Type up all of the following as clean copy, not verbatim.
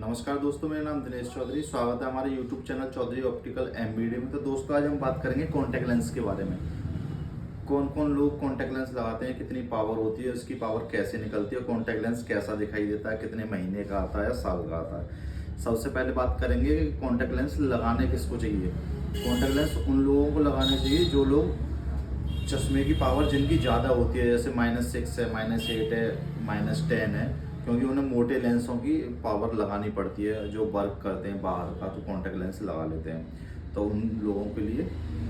नमस्कार दोस्तों, मेरा नाम दिनेश चौधरी। स्वागत है हमारे YouTube channel Chaudhary optical MBD में। तो दोस्तों, आज हम बात करेंगे कॉन्टैक्ट लेंस के बारे में। कौन कौन लोग कॉन्टैक्ट लेंस लगाते हैं, कितनी पावर होती है, उसकी पावर कैसे निकलती है, कॉन्टैक्ट लेंस कैसा दिखाई देता है, कितने महीने का आता है, साल का आता है। सबसे पहले बात करेंगे कि कॉन्टैक्ट लेंस लगाने किसको चाहिए। कॉन्टैक्ट लेंस उन लोगों को लगाने चाहिए जो लोग चश्मे की पावर जिनकी ज़्यादा होती है, जैसे -6 है, -8 है, -10 है, क्योंकि उन्हें मोटे लेंसों की पावर लगानी पड़ती है। जो वर्क करते हैं बाहर का तो कॉन्टैक्ट लेंस लगा लेते हैं, तो उन लोगों के लिए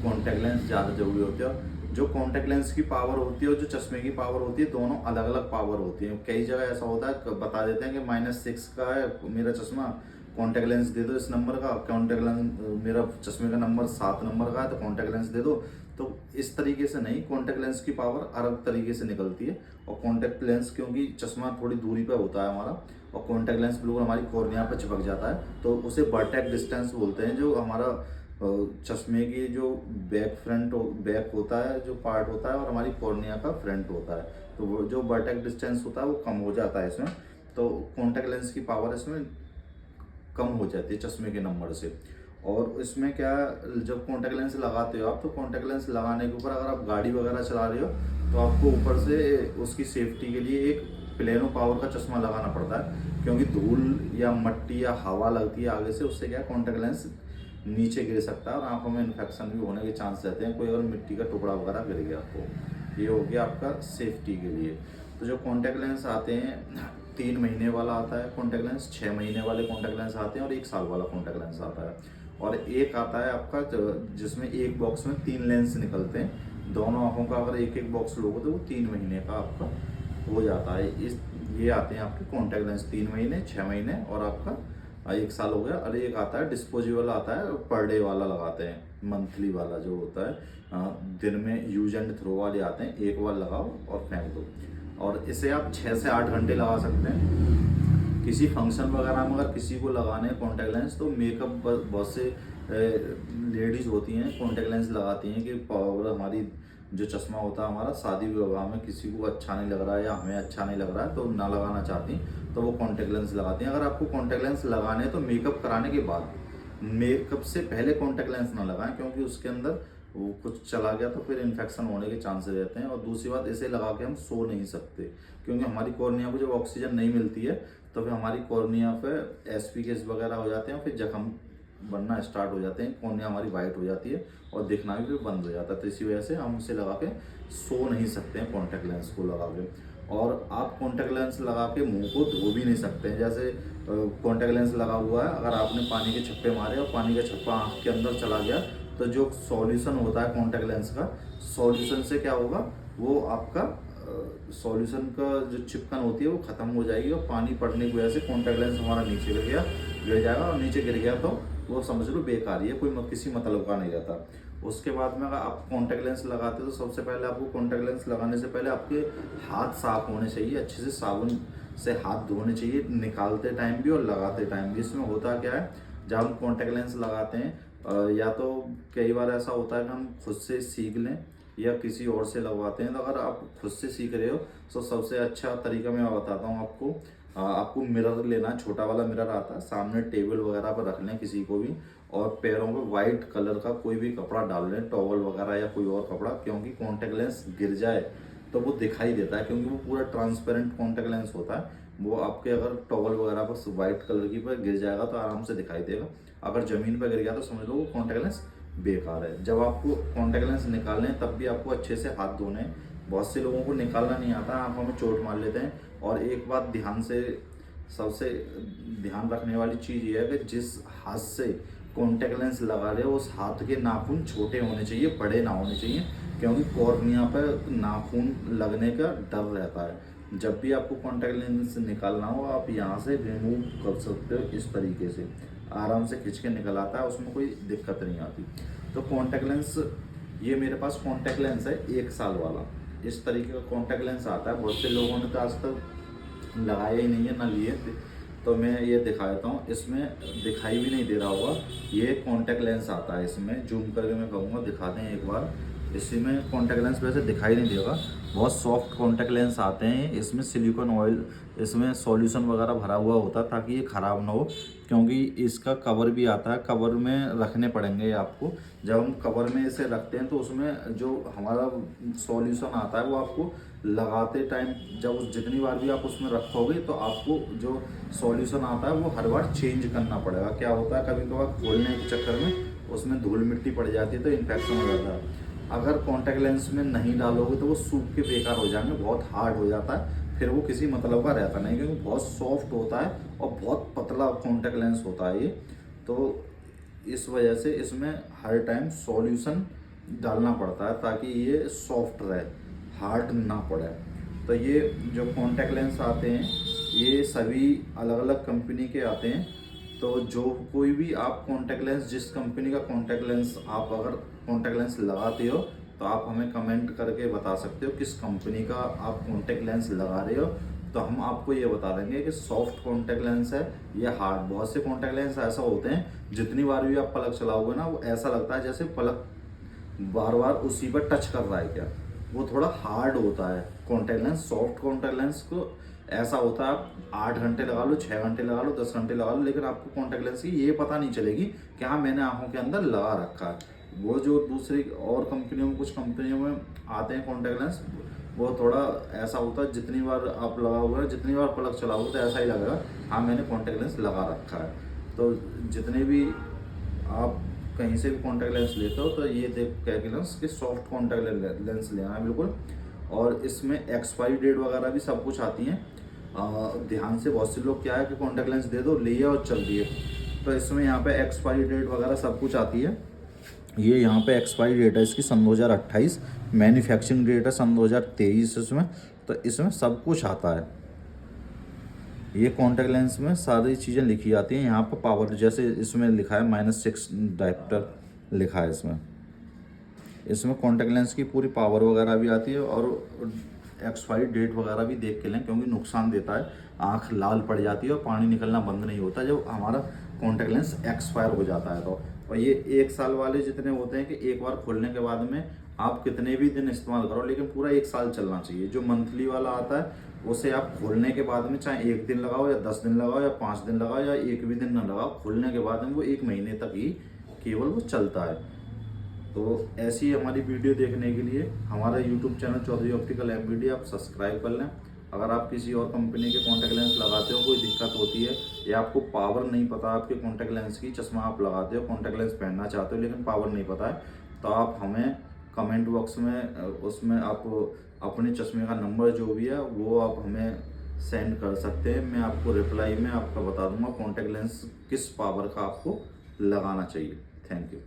कॉन्टैक्ट लेंस ज़्यादा ज़रूरी होती है। जो कॉन्टैक्ट लेंस की पावर होती है और जो चश्मे की पावर होती है, दोनों अलग अलग पावर होती है। कई जगह ऐसा होता है, बता देते हैं कि -6 का है मेरा चश्मा, कॉन्टैक्ट लेंस दे दो इस नंबर का। कॉन्टैक्ट लेंस मेरा चश्मे का नंबर 7 नंबर का है तो कॉन्टैक्ट लेंस दे दो। तो इस तरीके से नहीं, कॉन्टैक्ट लेंस की पावर अलग तरीके से निकलती है। और कॉन्टैक्ट लेंस क्योंकि चश्मा थोड़ी दूरी पर होता है हमारा, और कॉन्टैक्ट लेंस बिल्कुल हमारी कॉर्निया पर चिपक जाता है, तो उसे वर्टेक्स डिस्टेंस बोलते हैं। जो हमारा चश्मे की जो बैक होता है, जो पार्ट होता है, और हमारी कॉर्निया का फ्रंट होता है, तो वो जो वर्टेक्स डिस्टेंस होता है वो कम हो जाता है इसमें। तो कॉन्टैक्ट लेंस की पावर इसमें कम हो जाती है चश्मे के नंबर से। और इसमें क्या, जब कॉन्टैक्ट लेंस लगाते हो आप, तो कॉन्टैक्ट लेंस लगाने के ऊपर अगर आप गाड़ी वगैरह चला रहे हो तो आपको ऊपर से उसकी सेफ्टी के लिए एक प्लेनो पावर का चश्मा लगाना पड़ता है, क्योंकि धूल या मट्टी या हवा लगती है आगे से, उससे क्या कॉन्टैक्ट लेंस नीचे गिर सकता है और आंखों में इन्फेक्शन भी होने के चांस रहते हैं। कोई अगर मिट्टी का टुकड़ा वगैरह गिर गया तो ये हो गया आपका सेफ्टी के लिए। तो जो कॉन्टैक्ट लेंस आते हैं, 3 महीने वाला आता है कॉन्टैक्ट लेंस, 6 महीने वाले कॉन्टैक्ट लेंस आते हैं, और 1 साल वाला कॉन्टैक्ट लेंस आता है। और एक आता है आपका जिसमें एक बॉक्स में 3 लेंस निकलते हैं। दोनों आंखों का अगर एक एक बॉक्स लोगे तो वो 3 महीने का आपका हो जाता है। ये आते हैं आपके कॉन्टैक्ट लेंस 3 महीने, 6 महीने और आपका 1 साल हो गया। और एक आता है डिस्पोजेबल आता है, पर डे वाला लगाते हैं, मंथली वाला जो होता है, दिन में यूज एंड थ्रो वाले आते हैं, एक बार लगाओ और फेंक दो। और इसे आप 6 से 8 घंटे लगा सकते हैं। किसी फंक्शन वगैरह में अगर किसी को लगाने हैं कॉन्टैक्ट लेंस, तो मेकअप बहुत से लेडीज़ होती हैं कॉन्टैक्ट लेंस लगाती हैं कि पावर हमारी जो चश्मा होता है हमारा, शादी विवाह में किसी को अच्छा नहीं लग रहा है या हमें अच्छा नहीं लग रहा है तो ना लगाना चाहती, तो वो कॉन्टैक्ट लेंस लगाती हैं। अगर आपको कॉन्टैक्ट लेंस लगाने हैं तो मेकअप कराने के बाद, मेकअप से पहले कॉन्टैक्ट लेंस ना लगाएं, क्योंकि उसके अंदर वो कुछ चला गया तो फिर इन्फेक्शन होने के चांसेस रहते हैं। और दूसरी बात, इसे लगा के हम सो नहीं सकते, क्योंकि हमारी कॉर्निया को जब ऑक्सीजन नहीं मिलती है तो फिर हमारी कॉर्निया पे एस्पिकेस वगैरह हो जाते हैं, फिर जख्म बनना स्टार्ट हो जाते हैं, कॉर्निया हमारी वाइट हो जाती है और दिखना भी फिर बंद हो जाता है। तो इसी वजह से हम उसे लगा के सो नहीं सकते हैं कॉन्टैक्ट लेंस को लगा के। और आप कॉन्टैक्ट लेंस लगा के मुंह को धो भी नहीं सकते हैं। जैसे कॉन्टैक्ट लेंस लगा हुआ है, अगर आपने पानी के छप्पे मारे और पानी का छप्पा आँख के अंदर चला गया, तो जो सॉल्यूशन होता है कॉन्टैक्ट लेंस का, सॉल्यूशन से क्या होगा, वो आपका सॉल्यूशन का जो चिपकन होती है वो खत्म हो जाएगी, और पानी पड़ने की वजह से कॉन्टैक्ट लेंस हमारा नीचे गिर जाएगा, और नीचे गिर गया तो वो समझ लो बेकार ही है, कोई किसी मतलब का नहीं रहता। उसके बाद में अगर आप कॉन्टैक्ट लेंस लगाते हो तो सबसे पहले आपको कॉन्टैक्ट लेंस लगाने से पहले आपके हाथ साफ होने चाहिए, अच्छे से साबुन से हाथ धोने चाहिए, निकालते टाइम भी और लगाते टाइम भी। इसमें होता क्या है, जब हम कॉन्टैक्ट लेंस लगाते हैं, या तो कई बार ऐसा होता है कि हम खुद से सीख लें या किसी और से लगवाते हैं। तो अगर आप खुद से सीख रहे हो तो सबसे अच्छा तरीका मैं बताता हूँ आपको। आपको मिरर लेना, छोटा वाला मिरर आता है, सामने टेबल वगैरह पर रख लें किसी को भी, और पैरों पे वाइट कलर का कोई भी कपड़ा डाल लें, टॉवल वगैरह या कोई और कपड़ा, क्योंकि कॉन्टैक्ट लेंस गिर जाए तो वो दिखाई देता है, क्योंकि वो पूरा ट्रांसपेरेंट कॉन्टैक्ट लेंस होता है। वो आपके अगर टॉवल वगैरह पर वाइट कलर की पर गिर जाएगा तो आराम से दिखाई देगा। अगर ज़मीन पर गिर गया तो समझ लो वो कॉन्टैक्ट लेंस बेकार है। जब आपको कॉन्टैक्ट लेंस निकालने हैं तब भी आपको अच्छे से हाथ धोने हैं। बहुत से लोगों को निकालना नहीं आता, आंखों में चोट मार लेते हैं। और एक बात ध्यान से, सबसे ध्यान रखने वाली चीज़ ये है कि जिस हाथ से कॉन्टैक्ट लेंस लगा रहे हो उस हाथ के नाखून छोटे होने चाहिए, बड़े ना होने चाहिए, क्योंकि कॉर्निया पर नाखून लगने का डर रहता है। जब भी आपको कॉन्टैक्ट लेंस निकालना हो, आप यहाँ से रिमूव कर सकते हो, इस तरीके से आराम से खींच के निकल आता है, उसमें कोई दिक्कत नहीं आती। तो कॉन्टैक्ट लेंस, ये मेरे पास कॉन्टैक्ट लेंस है 1 साल वाला, इस तरीके का कॉन्टैक्ट लेंस आता है। बहुत से लोगों ने तो आज तक लगाया ही नहीं है, ना लिए थे, तो मैं ये दिखा देता हूँ। इसमें दिखाई भी नहीं दे रहा होगा, ये कॉन्टैक्ट लेंस आता है। इसमें जूम करके मैं कहूँगा दिखा दें एक बार। इसी में कॉन्टैक्ट लेंस वैसे दिखाई नहीं देगा, बहुत सॉफ्ट कॉन्टैक्ट लेंस आते हैं, इसमें सिलिकॉन ऑयल, इसमें सॉल्यूशन वगैरह भरा हुआ होता है ताकि ये ख़राब ना हो, क्योंकि इसका कवर भी आता है, कवर में रखने पड़ेंगे आपको। जब हम कवर में इसे रखते हैं तो उसमें जो हमारा सॉल्यूशन आता है वो आपको लगाते टाइम, जब जितनी बार भी आप उसमें रखोगे तो आपको जो सॉल्यूशन आता है वो हर बार चेंज करना पड़ेगा। क्या होता है, कभी कभार खोलने के चक्कर में उसमें धूल मिट्टी पड़ जाती है तो इन्फेक्शन हो जाता है। अगर कॉन्टैक्ट लेंस में नहीं डालोगे तो वो सूख के बेकार हो जाएंगे, बहुत हार्ड हो जाता है, फिर वो किसी मतलब का रहता नहीं, क्योंकि बहुत सॉफ्ट होता है और बहुत पतला कॉन्टैक्ट लेंस होता है ये। तो इस वजह से इसमें हर टाइम सॉल्यूशन डालना पड़ता है ताकि ये सॉफ्ट रहे, हार्ड ना पड़े। तो ये जो कॉन्टैक्ट लेंस आते हैं ये सभी अलग अलग कंपनी के आते हैं। तो जो कोई भी आप कॉन्टैक्ट लेंस, जिस कंपनी का कॉन्टैक्ट लेंस आप अगर कॉन्टैक्ट लेंस लगाते हो तो आप हमें कमेंट करके बता सकते हो किस कंपनी का आप कॉन्टैक्ट लेंस लगा रहे हो, तो हम आपको ये बता देंगे कि सॉफ्ट कॉन्टैक्ट लेंस है या हार्ड। बहुत से कॉन्टैक्ट लेंस ऐसा होते हैं जितनी बार भी आप पलक चलाओगे ना वो ऐसा लगता है जैसे पलक बार बार उसी पर टच कर रहा है क्या, वो थोड़ा हार्ड होता है contact lens. Soft contact lens को ऐसा होता है आप 8 घंटे लगा लो, 6 घंटे लगा लो, 10 घंटे लगा लो, लेकिन आपको कॉन्टैक्ट लेंस की ये पता नहीं चलेगी कि हाँ मैंने आंखों के अंदर लगा रखा है। वो जो दूसरी और कंपनियों में, कुछ कंपनियों में आते हैं कॉन्टैक्ट लेंस, वो थोड़ा ऐसा होता है जितनी बार आप लगाओगे, जितनी बार पलक चलाओगे तो ऐसा ही लगेगा हाँ मैंने कॉन्टैक्ट लेंस लगा रखा है। तो जितने भी आप कहीं से भी कॉन्टैक्ट लेंस लेते हो तो ये देख के लेंस कि सॉफ्ट कॉन्टैक्ट लेंस लेना है बिल्कुल। और इसमें एक्सपायरी डेट वगैरह भी सब कुछ आती हैं। ध्यान से, बहुत से लोग क्या है कि कॉन्टैक्ट लेंस दे दो, ले और चल दिए, तो इसमें यहाँ पे एक्सपायरी डेट वगैरह सब कुछ आती है। ये यहाँ पे एक्सपायरी डेट है इसकी सन 2028, मैन्युफैक्चरिंग डेट है सन 2023 इसमें। तो इसमें सब कुछ आता है। ये कॉन्टैक्ट लेंस में सारी चीज़ें लिखी जाती हैं। यहाँ पर पावर, जैसे इसमें लिखा है -6 डायप्टर लिखा है इसमें। इसमें कॉन्टैक्ट लेंस की पूरी पावर वगैरह भी आती है और एक्सपायरी डेट वगैरह भी देख के लें, क्योंकि नुकसान देता है, आँख लाल पड़ जाती है और पानी निकलना बंद नहीं होता जब हमारा कॉन्टैक्ट लेंस एक्सपायर हो जाता है। तो और ये 1 साल वाले जितने होते हैं कि एक बार खोलने के बाद में आप कितने भी दिन इस्तेमाल करो, लेकिन पूरा 1 साल चलना चाहिए। जो मंथली वाला आता है उसे आप खोलने के बाद में चाहे 1 दिन लगाओ या 10 दिन लगाओ या 5 दिन लगाओ या एक भी दिन ना लगाओ, खोलने के बाद में वो 1 महीने तक ही केवल वो चलता है। तो ऐसी हमारी वीडियो देखने के लिए हमारा YouTube channel Chaudhary optical MBD आप सब्सक्राइब कर लें। अगर आप किसी और कंपनी के कॉन्टैक्ट लेंस लगाते हो, कोई दिक्कत होती है या आपको पावर नहीं पता आपके कॉन्टैक्ट लेंस की, चश्मा आप लगाते हो, कॉन्टैक्ट लेंस पहनना चाहते हो लेकिन पावर नहीं पता है, तो आप हमें कमेंट बॉक्स में उसमें आप अपने चश्मे का नंबर जो भी है वो आप हमें सेंड कर सकते हैं। मैं आपको रिप्लाई में आपका बता दूंगा कॉन्टैक्ट लेंस किस पावर का आपको लगाना चाहिए। Thank you.